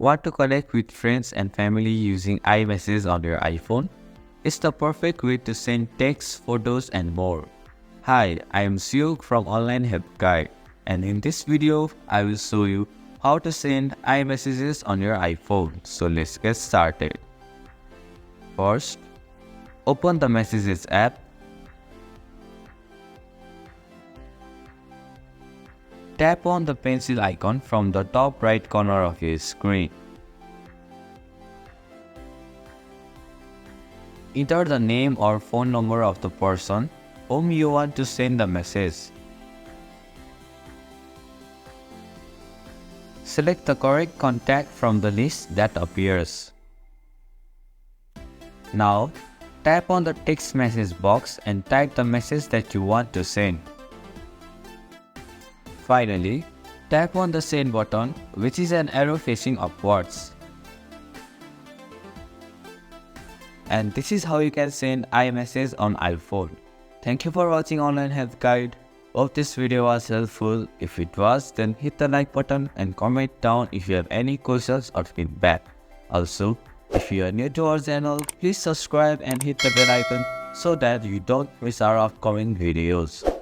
Want to connect with friends and family using iMessages on your iPhone? It's the perfect way to send texts, photos, and more. Hi, I am Siuk from Online Help Guide, and in this video, I will show you how to send iMessages on your iPhone. So let's get started. First, open the Messages app. Tap on the pencil icon from the top right corner of your screen. Enter the name or phone number of the person whom you want to send the message. Select the correct contact from the list that appears. Now, tap on the text message box and type the message that you want to send. Finally, tap on the send button, which is an arrow facing upwards. And this is how you can send iMessage on iPhone. Thank you for watching Online Help Guide. Hope this video was helpful. If it was, then hit the like button and comment down if you have any questions or feedback. Also, if you are new to our channel, please subscribe and hit the bell icon so that you don't miss our upcoming videos.